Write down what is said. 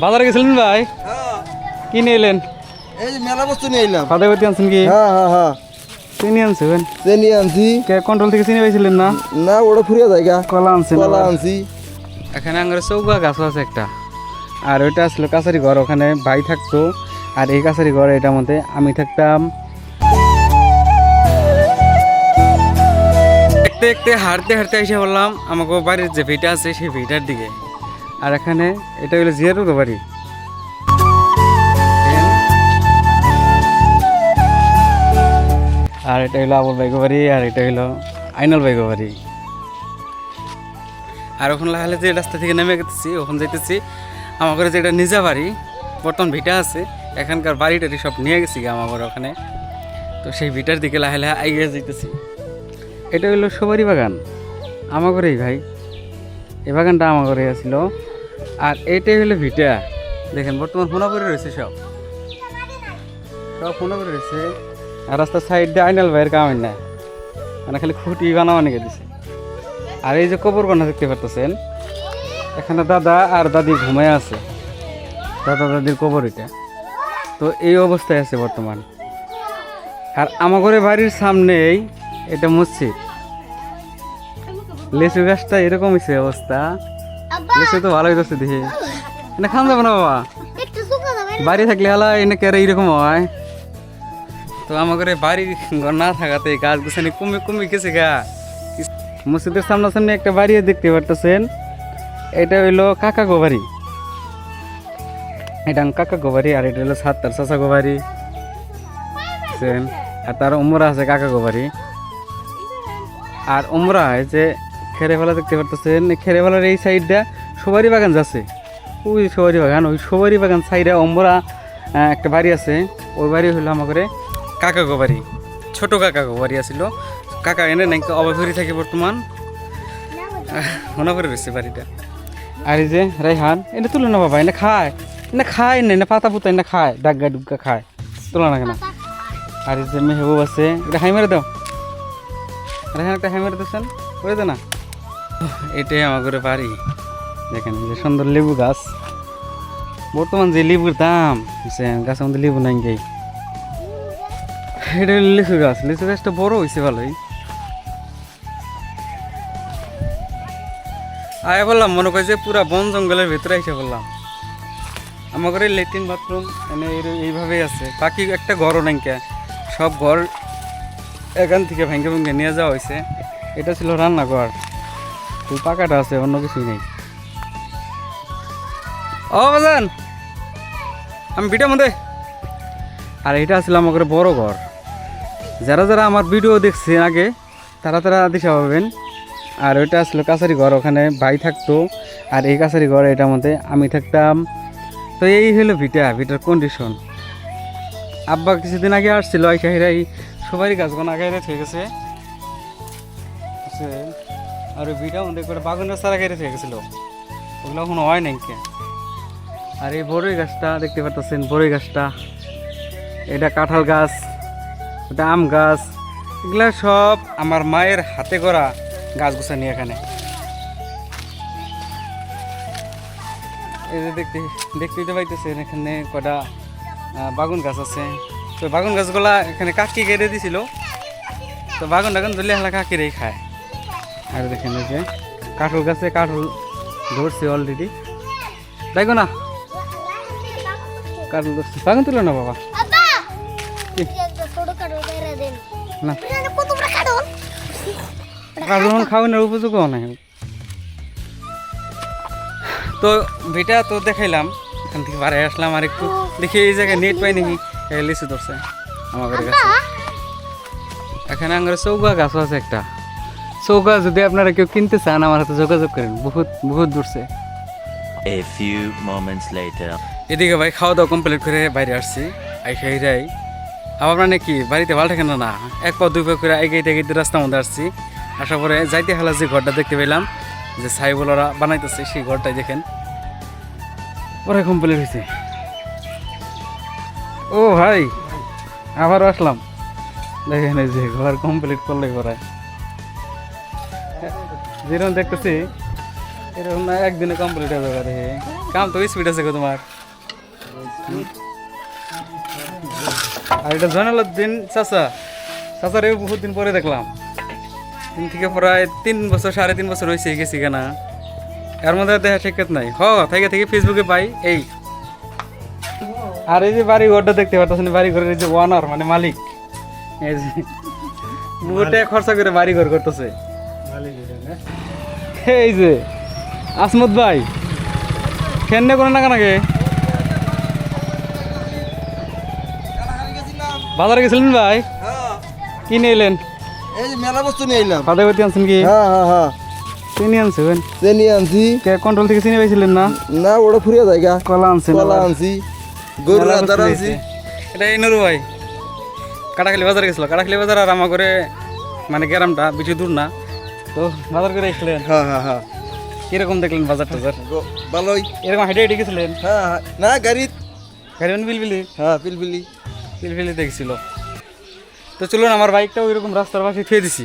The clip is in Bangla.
বাজারে গেছিলেন ভাই? হ্যাঁ কি নিয়ে এলেন? এই যে মেলা বস্তু নিয়ে এলাম। পাতাপতি আনছেন কি? হ্যাঁ হ্যাঁ হ্যাঁ চিনি আনছেন? চিনি আনছি। কন্ট্রোল থেকে চিনি পাইছিলেন না? না ওটা ফুরিয়ে যায় গা। কলা আনছেন? কলা আনছি। এখানে আঙ্গুরের চৌকা গাছ আছে একটা, আর ওইটা আসলে কাছারি ঘর, ওখানে ভাই থাকতো। আর এই কাছারি ঘর এটার মধ্যে আমি থাকতাম। দেখতে দেখতে হাঁটতে হাঁটতে এসে বললাম আমাকে বাড়ির যে ভিটা আছে সেই ভিটার দিকে। আর এখানে এটা হলো জিয়ারুর বাড়ি। আর এটা হলো আবুল ভাইগো বাড়ি, আর এটা হলো আইনাল ভাইগো বাড়ি। আর ওখানে লাহালে যে রাস্তা থেকে নেমে গেতেছি, ওখানে যেতেছি আমার ঘরে যে এটা নিজা বাড়ি, বর্তমান ভিটা আছে, এখানকার বাড়িটারি সব নিয়ে গেছি আমার ঘরে ওখানে। তো সেই ভিটার দিকে লাহে লাহে এগিয়ে যেতেছি। এটা হলো সবারই বাগান, আমার ঘরেই ভাই, এই বাগানটা আমার ঘরে আসছিল। আর এইটাই হলো ভিটা, দেখেন বর্তমান ফোনা করে রয়েছে, সব ফোনা করে রয়েছে। আর রাস্তার সাইড দিয়ে আইনাল ভাইয়ের কামাই না, মানে খালি খুঁটি বানাও নিয়ে দিছে। আর এই যে কবর বানা দেখতে পারতেছেন, এখানে দাদা আর দাদি ঘুমায় আছে, দাদা দাদির কবর এটা। তো এই অবস্থায় আছে বর্তমান। আর আমার ঘরে বাড়ির সামনেই এটা মসজিদ। লিচু গাছটা এরকম হয়েছে অবস্থা, লিচু তো ভালোই করছে দেখে। এনে খান যাবো না বাবা, বাড়ি থাকলে হালা এনে কেরে এইরকম হয়। তো আমার ঘরে বাড়ি ঘর না থাকাতে গাছ গুছানি কমে কমে গেছে গা। মসজিদের সামনাসামনি একটা বাড়ি দেখতে পারতেছেন, এটা হইলো কাকা গো বাড়ি, এটা কাকা গো বাড়ি। আর এটা হলো সাত্তার চাচা গো বাড়ি, আর তার উমরা আছে কাকা গো বাড়ি। আর উমরা যে খেরেফেলা দেখতে পারতেছেন, খেরেফেলার এই সাইডটা সবারই বাগান যাচ্ছে, ওই সবারই বাগান, ওই সবারই বাগান সাইডে উমরা একটা বাড়ি আছে, ওই বাড়ি হলো আমার ঘরে কাকা গো বাড়ি, ছোট কাকা গো বাড়ি আসছিল। কাকা এনে নাকি অবাধরি থাকে বর্তমান, মনে করে রয়েছে বাড়িটা। আর এই যে রাইহান, এটা তুলে না বাবা, এনে খায়, এনে খায় না, এনে পাতা পুতা এনে খায়, ডাগ্গা ডুগ্গা খায়, তোলা না কেন। আর এই যে মেহবুব আছে, এটা হাই মেরে দাও, রাইহান একটা হাই মেরে দিচ্ছেন, করে দে না। এটাই আমার ঘরে বাড়ি, দেখেন যে সুন্দর লেবু গাছ। বর্তমান যে লেবুর দাম, গাছের মধ্যে লেবু নাই গাই। এটা লিচু গাছ, লিচু গাছটা বড় হয়েছে ভালোই। আয় বললাম মনে করে যে পুরা বন জঙ্গলের ভিতরে এসে বললাম। আমার ঘরে লেট্রিন বাথরুম মানে এইভাবেই আছে, বাকি একটা ঘরও নাই, সব ঘর এখান থেকে ভেঙে ভেঙে নিয়ে যাওয়া হয়েছে। এটা ছিল রান্নাঘর, তুই পাকাটা আছে, অন্য কিছুই নেই। ও বাজান আমি ভিডিও মধ্যে। আর এটা ছিল আমার ঘরে বড় ঘর, যারা যারা আমার ভিডিও দেখছেন আগে তারা তারা দিশা পাবেন। আর ওইটা আসলে কাছারি ঘর, ওখানে ভাই থাকতো। আর এই কাছারি ঘর এটার মধ্যে আমি থাকতাম। তো এই হলো ভিটার কন্ডিশন। আব্বা কিছুদিন আগে আসছিল, আইসাহিরা এই সবারই গাছগুলো আগে থেকে গেছে। আর ওই ভিটার মধ্যে করে বাগুনের চারা গাড়ি থেকে গেছিলো, ওগুলো এখন হয় নাই কে। আর এই বড়ই গাছটা দেখতে পাচ্ছেন, বড়ই গাছটা, এটা কাঁঠাল গাছ, ওটা আম গাছ, এগুলা সব আমার মায়ের হাতে করা গাছ গোছানি। এখানে এই যে দেখতে পাইতেছেন, এখানে কটা বাগুন গাছ আছে। তো বাগুন গাছগুলা এখানে কাকি কেটে দিছিল, তো বাগুন টাগুন ধরলে হালা কাকিরেই খায়। আর দেখেন এই যে কাঁঠাল গাছে কাঁঠাল ধরছে অলরেডি, দেখো না কাঁঠাল ধরছে। বাগুন তুলো না বাবা, না কাঁঠাল খাওয়ানোর উপযোগ নাই। তো ভিটা তো দেখাইলাম, এখান থেকে বাড়ি আসলাম। আর একটু দেখি এই জায়গায় নেট পাই নাকি, লিচু ধরছে আমার ঘরের কাছে। এখানে আমার চৌকা গাছও আছে একটা, চৌকা যদি আপনারা কেউ কিনতে চান আমার হাতে যোগাযোগ করেন, বহুত বহুত দূরছে। এদিকে ভাই খাওয়া দাওয়া কমপ্লিট করে বাইরে আসছি, আইসাই আবার মানে কি বাড়িতে ভালো থাকে না, এক পা দুই পা করে এগিয়ে এগিয়ে রাস্তার মধ্যে আসছি। আসার পরে যাইতে হালা যে ঘরটা দেখতে পেলাম যে সাইবলরা বানাইতেছে, সেই ঘরটাই দেখেন পরে কমপ্লিট হয়েছে। ও ভাই আবারও আসলাম, দেখেন এই যে ঘর কমপ্লিট করলে করায় যেরকম দেখতেছি এরকম না একদিনে কমপ্লিট হবে পারে কাম তো স্পিড আছে গো তোমার। আর এটা জয়নালউদ্দিন চাচা, চাচার বহুত দিন পরে দেখলাম, দিন থেকে প্রায় 3 বছর 3.5 বছর হয়েছে গেছি কেনা, এর মধ্যে দেখা সাক্ষাৎ নাই। থেকে থেকে ফেসবুকে পাই এই। আর এই যে বাড়ি ঘরটা দেখতে পাচ্ছেন, বাড়ি ঘরের এই যে ওয়ানার মানে মালিক, এই যে বুটে খরচা করে বাড়ি ঘর করতেছে এই যে আসমত ভাই। কেন করে না কেনাকে বাজারে গেছিলেন ভাই? কি নিয়ে এলেন? এই যে মেলা বস্তু নিয়ে এলাম। ফাদাবাতি আনছেন কি? হ্যাঁ চিনি আনছেন? চিনি আনছি। কন্ট্রোল থেকে চিনি পাইছিলেন না? না ওটা ফুরিয়ে জায়গা। কলা আনছেন? কলা আনছি, গরুর আদার আনছি। এটা এই নুরু ভাই কাটাখালি বাজারে গেছিল। কাটাখালি বাজার আর আমার করে মানে গ্রামটা বেশি দূর না, তো বাজার করে এসলেন। হ্যাঁ কিরকম দেখলেন বাজার টাজার? ভালোই। এরকম হেঁটে হেঁটে গেছিলেন? হ্যাঁ না গাড়ি পিলপিলি পিলপিলি দেখছিল। তো চলুন, আমার বাইকটাও এরকম রাস্তার পাশে খেয়ে দিছি।